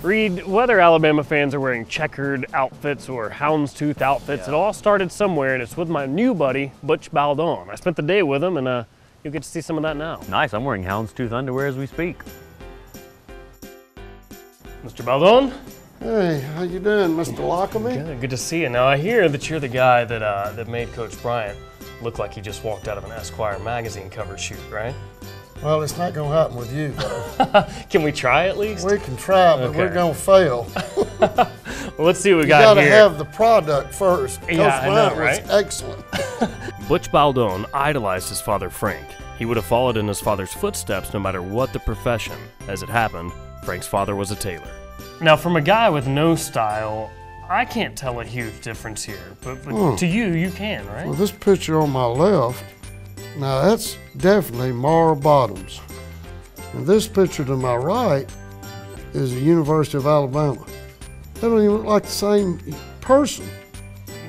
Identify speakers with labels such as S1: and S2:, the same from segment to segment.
S1: Reed, whether Alabama fans are wearing checkered outfits or houndstooth outfits, it all started somewhere, and it's with my new buddy, Butch Baldone. I spent the day with him, and you'll get to see some of that now.
S2: Nice, I'm wearing houndstooth underwear as we speak.
S1: Mr. Baldone?
S3: Hey, how you doing, Mr. Lochamy?
S1: Good to see you. Now, I hear that you're the guy that made Coach Bryant look like he just walked out of an Esquire magazine cover shoot, right?
S3: Well, it's not going to happen with you, though.
S1: Can we try at least?
S3: We can try, but we're going to fail.
S1: Well, let's see what we got here.
S3: You got to have the product first.
S1: Yeah,
S3: Coach Bryant was excellent.
S1: Butch Baldone idolized his father, Frank. He would have followed in his father's footsteps no matter what the profession. As it happened, Frank's father was a tailor. Now, from a guy with no style, I can't tell a huge difference here, but to you can, right?
S3: Well, this picture on my left, now that's definitely Mara Bottoms. And this picture to my right is the University of Alabama. They don't even look like the same person.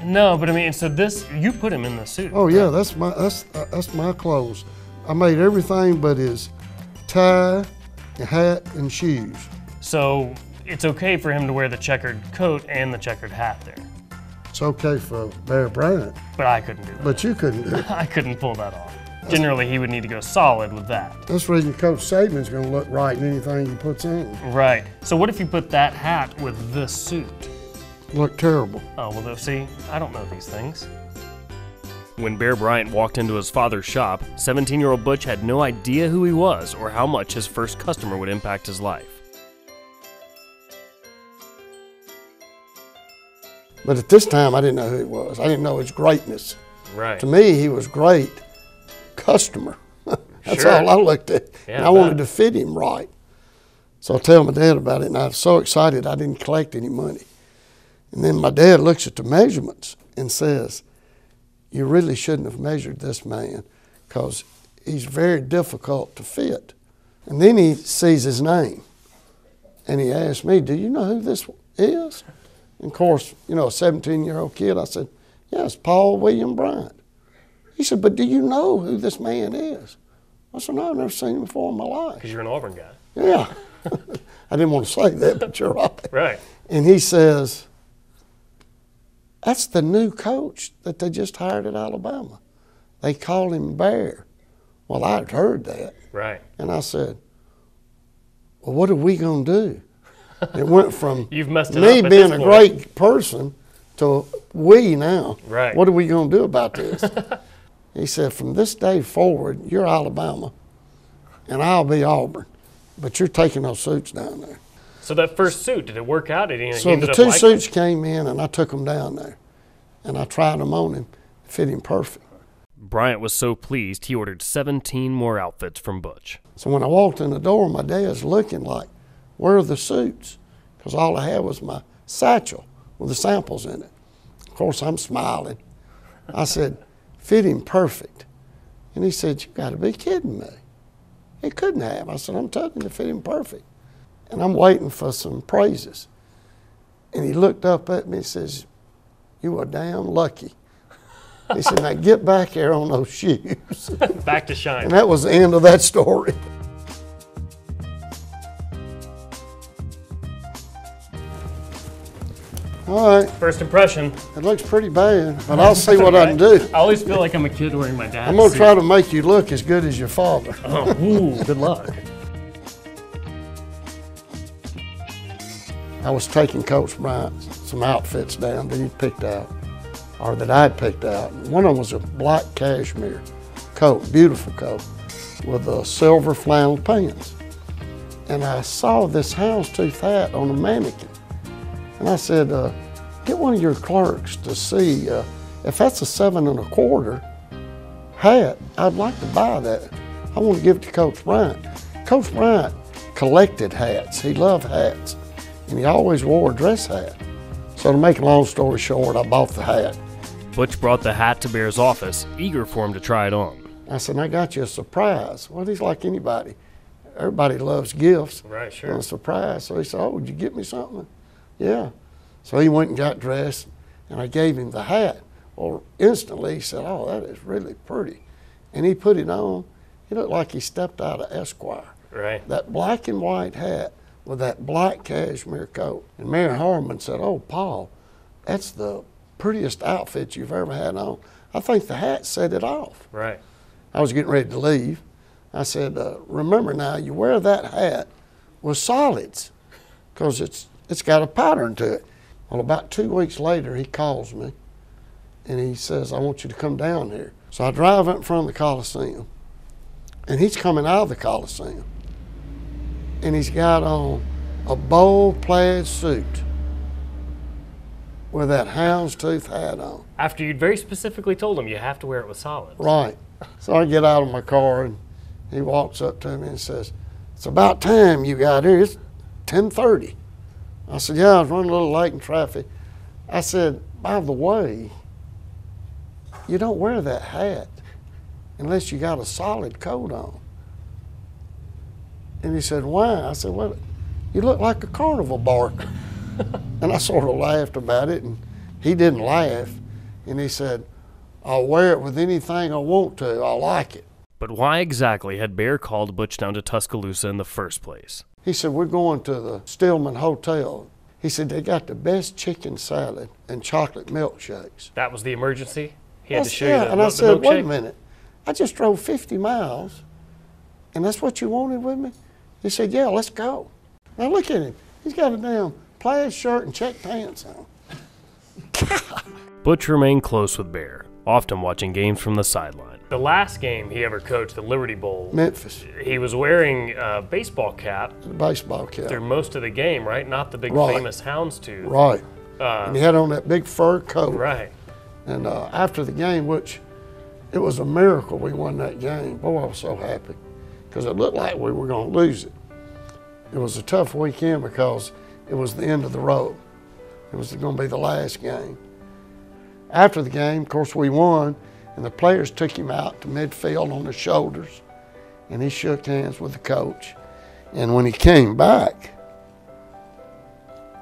S1: No, but I mean, so this, you put him in the suit.
S3: Oh yeah, that's my clothes. I made everything but his tie, hat, and shoes.
S1: So it's okay for him to wear the checkered coat and the checkered hat there.
S3: It's okay for Bear Bryant.
S1: But I couldn't do that.
S3: But you couldn't do it.
S1: I couldn't pull that off. Generally, he would need to go solid with that.
S3: That's the reason Coach Saban's going to look right in anything he puts in.
S1: Right. So what if you put that hat with this suit?
S3: Look terrible.
S1: Oh, well, see, I don't know these things. When Bear Bryant walked into his father's shop, 17-year-old Butch had no idea who he was or how much his first customer would impact his life.
S3: But at this time, I didn't know who he was. I didn't know his greatness.
S1: Right.
S3: To me, he was great customer. That's all I looked at.
S1: Yeah,
S3: and I wanted to fit him right. So I tell my dad about it, and I was so excited I didn't collect any money. And then my dad looks at the measurements and says, you really shouldn't have measured this man because he's very difficult to fit. And then he sees his name, and he asked me, do you know who this is? And of course, you know, a 17-year-old kid, I said, yeah, it's Paul William Bryant. He said, but do you know who this man is? I said, no, I've never seen him before in my life.
S1: Because you're an Auburn guy.
S3: Yeah. I didn't want to say that, but you're right.
S1: Right.
S3: And he says, that's the new coach that they just hired at Alabama. They call him Bear. Well, I'd heard that.
S1: Right.
S3: And I said, well, what are we going to do? It went from
S1: You've messed it
S3: me
S1: up at
S3: being
S1: this
S3: a
S1: point.
S3: great person to we now.
S1: Right.
S3: What are we going to do about this? He said, from this day forward, you're Alabama, and I'll be Auburn, but you're taking those suits down there.
S1: So that first suit, did it work out?
S3: So the two suits came in, and I took them down there, and I tried them on him, fit him perfect.
S1: Bryant was so pleased, he ordered 17 more outfits from Butch.
S3: So when I walked in the door, my dad's looking like, where are the suits? Because all I had was my satchel with the samples in it. Of course, I'm smiling. I said, fit him perfect. And he said, you got to be kidding me. He couldn't have. I said, I'm telling you to fit him perfect. And I'm waiting for some praises. And he looked up at me and says, you are damn lucky. He said, now get back here on those shoes.
S1: Back to shine.
S3: And that was the end of that story. All right.
S1: First impression.
S3: It looks pretty bad, but I'll see what I can do.
S1: I always feel like I'm a kid wearing my dad's
S3: I'm going to
S1: suit.
S3: try to make you look as good as your father.
S1: Oh, ooh, good luck.
S3: I was taking Coach Bryant some outfits down that he'd picked out, or that I'd picked out. One of them was a black cashmere coat, beautiful coat, with silver flannel pants. And I saw this houndstooth hat on a mannequin. And I said, get one of your clerks to see if that's a 7 1/4 hat, I'd like to buy that. I want to give it to Coach Bryant. Coach Bryant collected hats. He loved hats. And he always wore a dress hat. So to make a long story short, I bought the hat.
S1: Butch brought the hat to Bear's office, eager for him to try it on.
S3: I said, I got you a surprise. Well, he's like anybody. Everybody loves gifts.
S1: Right, sure.
S3: And a surprise. So he said, oh, would you get me something? Yeah. So he went and got dressed, and I gave him the hat. Well, instantly he said, oh, that is really pretty. And he put it on. He looked like he stepped out of Esquire.
S1: Right.
S3: That black and white hat with that black cashmere coat. And Mary Harmon said, "Oh, Paul, that's the prettiest outfit you've ever had on." I think the hat set it off.
S1: Right.
S3: I was getting ready to leave. I said, "Remember now, you wear that hat with solids because it's got a pattern to it." Well, about 2 weeks later, he calls me and he says, "I want you to come down here." So I drive up in front of the Coliseum, and he's coming out of the Coliseum, and he's got on a bold plaid suit with that houndstooth hat on.
S1: After you'd very specifically told him you have to wear it with solids.
S3: Right. So I get out of my car, and he walks up to me and says, "It's about time you got here. It's 10:30. I said, "Yeah, I was running a little late in traffic." I said, "By the way, you don't wear that hat unless you got a solid coat on." And he said, "Why?" I said, "Well, you look like a carnival barker." And I sort of laughed about it, and he didn't laugh. And he said, "I'll wear it with anything I want to. I like it."
S1: But why exactly had Bear called Butch down to Tuscaloosa in the first place?
S3: He said, "We're going to the Stillman Hotel." He said, "They got the best chicken salad and chocolate milkshakes."
S1: That was the emergency? He had to show
S3: Yeah,
S1: you
S3: and I
S1: the
S3: said, "Wait a
S1: milkshake?
S3: minute. I just drove 50 miles, and that's what you wanted with me?" He said, "Yeah, let's go." Now look at him. He's got a damn plaid shirt and check pants on.
S1: Butch remained close with Bear, often watching games from the sideline. The last game he ever coached, the Liberty Bowl,
S3: Memphis,
S1: he was wearing a baseball cap
S3: the baseball cap.
S1: through most of the game, right? Not the big
S3: Right.
S1: famous houndstooth.
S3: Right. And he had on that big fur coat.
S1: Right.
S3: And after the game, which it was a miracle we won that game. Boy, I was so happy because it looked like we were going to lose it. It was a tough weekend because it was the end of the road. It was going to be the last game. After the game, of course, we won, and the players took him out to midfield on his shoulders, and he shook hands with the coach. And when he came back,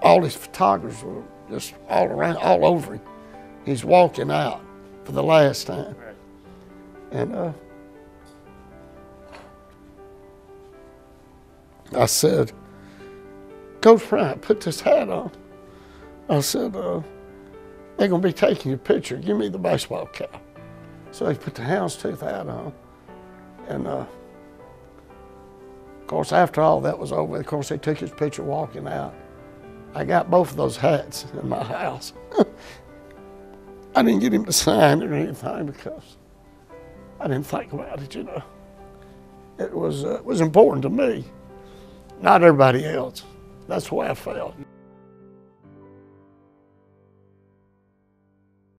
S3: all his photographers were just all around, all over him. He's walking out for the last time. And I said, "Coach Bryant, put this hat on." I said, "They're going to be taking your picture. Give me the baseball cap." So he put the houndstooth hat on. And of course, after all that was over, of course, they took his picture walking out. I got both of those hats in my house. I didn't get him to sign it or anything because I didn't think about it, you know. It was important to me, not everybody else. That's the way I felt.